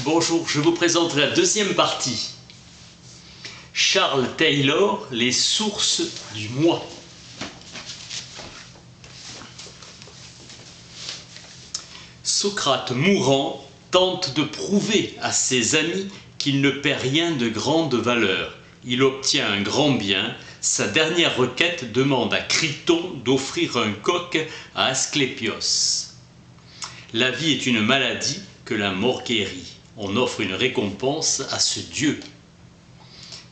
Bonjour, je vous présente la deuxième partie. Charles Taylor, les sources du moi. Socrate mourant tente de prouver à ses amis qu'il ne perd rien de grande valeur. Il obtient un grand bien. Sa dernière requête demande à Criton d'offrir un coq à Asclépios. La vie est une maladie que la mort guérit. On offre une récompense à ce Dieu,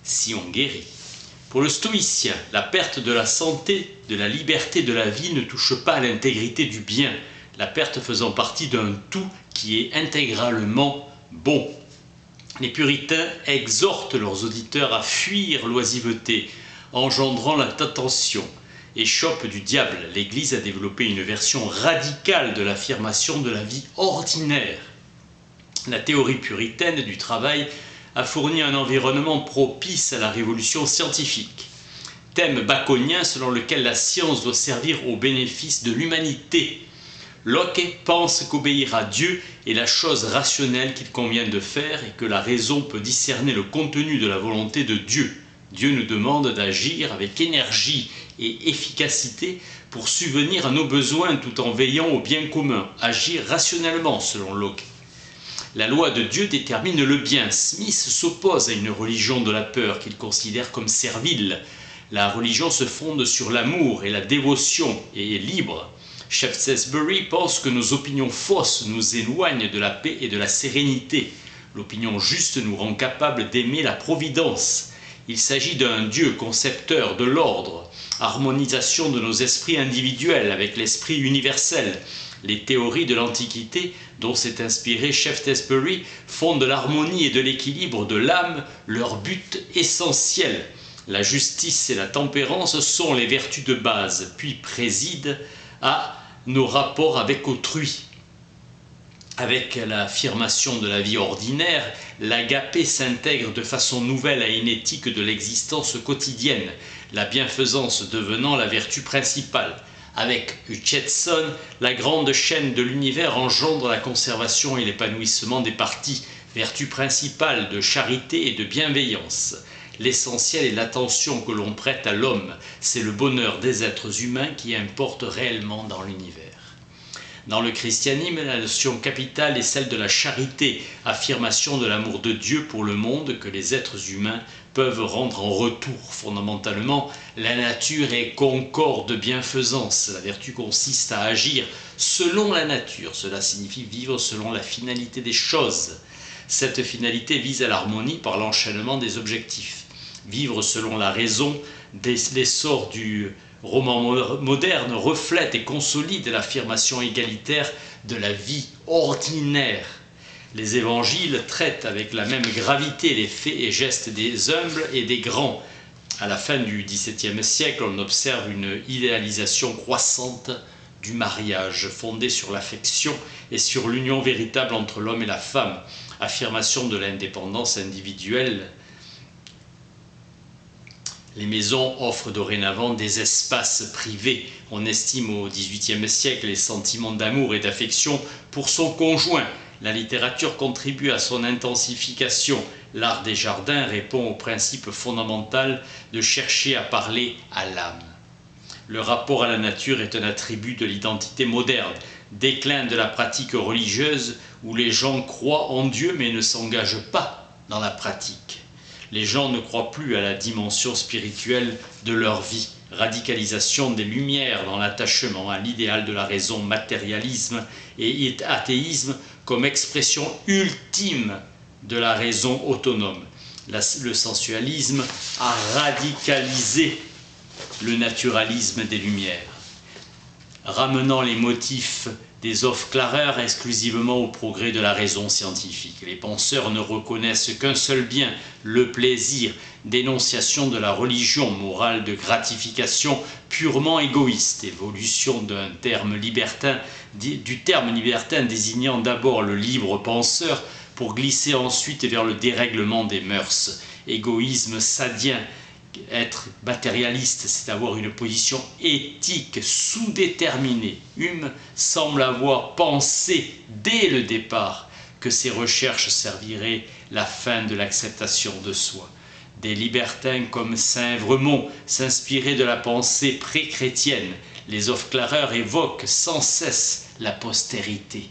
si on guérit. Pour le stoïcien, la perte de la santé, de la liberté de la vie ne touche pas à l'intégrité du bien, la perte faisant partie d'un tout qui est intégralement bon. Les puritains exhortent leurs auditeurs à fuir l'oisiveté, engendrant la tentation. Échoppe du diable, l'Église a développé une version radicale de l'affirmation de la vie ordinaire. La théorie puritaine du travail a fourni un environnement propice à la révolution scientifique. Thème baconien selon lequel la science doit servir au bénéfice de l'humanité. Locke pense qu'obéir à Dieu est la chose rationnelle qu'il convient de faire et que la raison peut discerner le contenu de la volonté de Dieu. Dieu nous demande d'agir avec énergie et efficacité pour subvenir à nos besoins tout en veillant au bien commun. Agir rationnellement selon Locke. La loi de Dieu détermine le bien. Smith s'oppose à une religion de la peur qu'il considère comme servile. La religion se fonde sur l'amour et la dévotion et est libre. Shaftesbury pense que nos opinions fausses nous éloignent de la paix et de la sérénité. L'opinion juste nous rend capables d'aimer la providence. Il s'agit d'un Dieu concepteur de l'ordre, harmonisation de nos esprits individuels avec l'esprit universel. Les théories de l'Antiquité, dont s'est inspiré Shaftesbury, font de l'harmonie et de l'équilibre de l'âme leur but essentiel. La justice et la tempérance sont les vertus de base, puis président à nos rapports avec autrui. Avec l'affirmation de la vie ordinaire, l'agapé s'intègre de façon nouvelle à une éthique de l'existence quotidienne, la bienfaisance devenant la vertu principale. Avec Hutcheson, la grande chaîne de l'univers engendre la conservation et l'épanouissement des parties, vertu principale de charité et de bienveillance. L'essentiel est l'attention que l'on prête à l'homme, c'est le bonheur des êtres humains qui importe réellement dans l'univers. Dans le christianisme, la notion capitale est celle de la charité, affirmation de l'amour de Dieu pour le monde que les êtres humains peuvent rendre en retour. Fondamentalement, la nature est concorde de bienfaisance. La vertu consiste à agir selon la nature. Cela signifie vivre selon la finalité des choses. Cette finalité vise à l'harmonie par l'enchaînement des objectifs. Vivre selon la raison, l'essor du roman moderne reflète et consolide l'affirmation égalitaire de la vie ordinaire. Les évangiles traitent avec la même gravité les faits et gestes des humbles et des grands. À la fin du XVIIe siècle, on observe une idéalisation croissante du mariage, fondée sur l'affection et sur l'union véritable entre l'homme et la femme. Affirmation de l'indépendance individuelle. Les maisons offrent dorénavant des espaces privés. On estime au XVIIIe siècle les sentiments d'amour et d'affection pour son conjoint. La littérature contribue à son intensification. L'art des jardins répond au principe fondamental de chercher à parler à l'âme. Le rapport à la nature est un attribut de l'identité moderne. Déclin de la pratique religieuse où les gens croient en Dieu mais ne s'engagent pas dans la pratique. Les gens ne croient plus à la dimension spirituelle de leur vie. Radicalisation des Lumières dans l'attachement à l'idéal de la raison, matérialisme et athéisme comme expression ultime de la raison autonome. Le sensualisme a radicalisé le naturalisme des Lumières, ramenant les motifs des Hofklärer exclusivement au progrès de la raison scientifique. Les penseurs ne reconnaissent qu'un seul bien, le plaisir, dénonciation de la religion, morale de gratification purement égoïste, évolution du terme libertin désignant d'abord le libre penseur pour glisser ensuite vers le dérèglement des mœurs, égoïsme sadien. Être matérialiste, c'est avoir une position éthique sous-déterminée. Hume semble avoir pensé dès le départ que ces recherches serviraient la fin de l'acceptation de soi. Des libertins comme saint Évremont s'inspiraient de la pensée pré-chrétienne. Les Hofklarers évoquent sans cesse la postérité.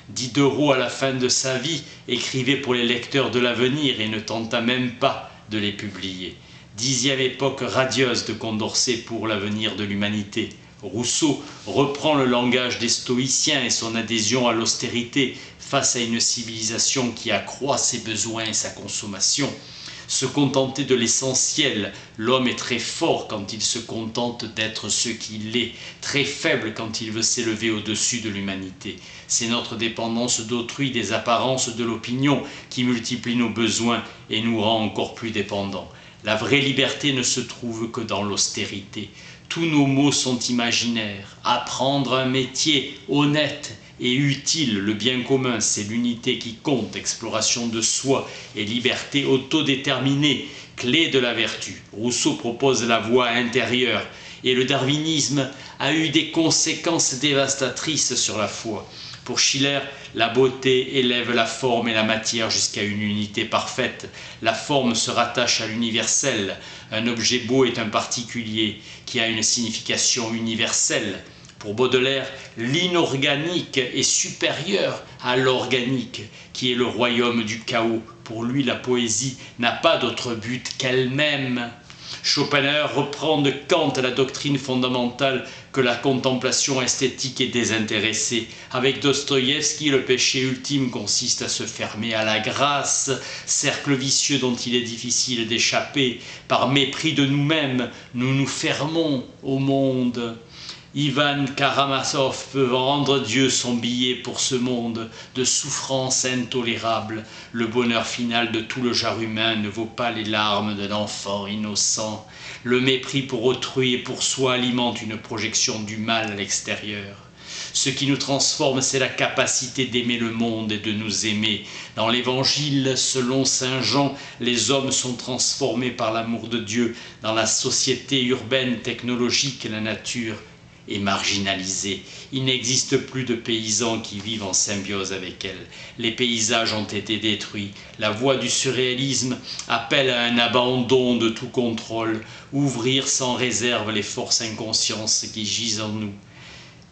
Diderot, à la fin de sa vie, écrivait pour les lecteurs de l'avenir et ne tenta même pas de les publier. 10e époque radieuse de Condorcet pour l'avenir de l'humanité. Rousseau reprend le langage des stoïciens et son adhésion à l'austérité face à une civilisation qui accroît ses besoins et sa consommation. Se contenter de l'essentiel, l'homme est très fort quand il se contente d'être ce qu'il est, très faible quand il veut s'élever au-dessus de l'humanité. C'est notre dépendance d'autrui, des apparences de l'opinion qui multiplie nos besoins et nous rend encore plus dépendants. La vraie liberté ne se trouve que dans l'austérité. Tous nos maux sont imaginaires. Apprendre un métier honnête et utile, le bien commun, c'est l'unité qui compte, exploration de soi et liberté autodéterminée, clé de la vertu. Rousseau propose la voie intérieure et le darwinisme a eu des conséquences dévastatrices sur la foi. Pour Schiller, la beauté élève la forme et la matière jusqu'à une unité parfaite. La forme se rattache à l'universel. Un objet beau est un particulier qui a une signification universelle. Pour Baudelaire, l'inorganique est supérieur à l'organique, qui est le royaume du chaos. Pour lui, la poésie n'a pas d'autre but qu'elle-même. Schopenhauer reprend de Kant la doctrine fondamentale que la contemplation esthétique est désintéressée. Avec Dostoïevski, le péché ultime consiste à se fermer à la grâce, cercle vicieux dont il est difficile d'échapper. Par mépris de nous-mêmes, nous nous fermons au monde. Ivan Karamazov peut rendre Dieu son billet pour ce monde de souffrance intolérable. Le bonheur final de tout le genre humain ne vaut pas les larmes d'un enfant innocent. Le mépris pour autrui et pour soi alimente une projection du mal à l'extérieur. Ce qui nous transforme, c'est la capacité d'aimer le monde et de nous aimer. Dans l'Évangile, selon saint Jean, les hommes sont transformés par l'amour de Dieu. Dans la société urbaine, technologique, la nature est marginalisée. Il n'existe plus de paysans qui vivent en symbiose avec elle. Les paysages ont été détruits. La voie du surréalisme appelle à un abandon de tout contrôle, ouvrir sans réserve les forces inconscientes qui gisent en nous.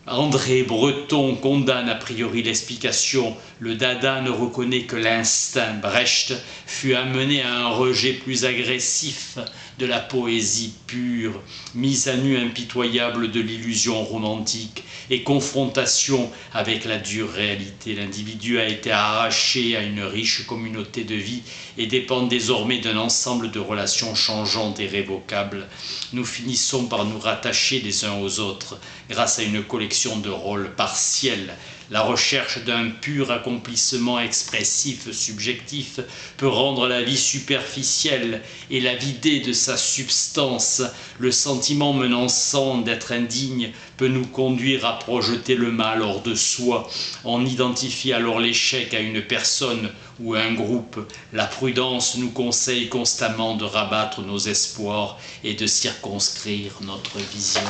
André Breton condamne a priori l'explication. Le dada ne reconnaît que l'instinct. Brecht fut amené à un rejet plus agressif de la poésie pure, mise à nu impitoyable de l'illusion romantique et confrontation avec la dure réalité. L'individu a été arraché à une riche communauté de vie et dépend désormais d'un ensemble de relations changeantes et révocables. Nous finissons par nous rattacher les uns aux autres grâce à une collection de rôles partiels. La recherche d'un pur accomplissement expressif, subjectif, peut rendre la vie superficielle et la vider de sa substance. Le sentiment menaçant d'être indigne peut nous conduire à projeter le mal hors de soi. On identifie alors l'échec à une personne ou à un groupe. La prudence nous conseille constamment de rabattre nos espoirs et de circonscrire notre vision.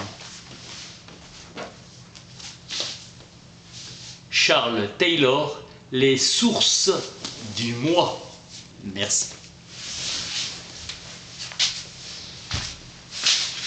Charles Taylor, les sources du moi. Merci.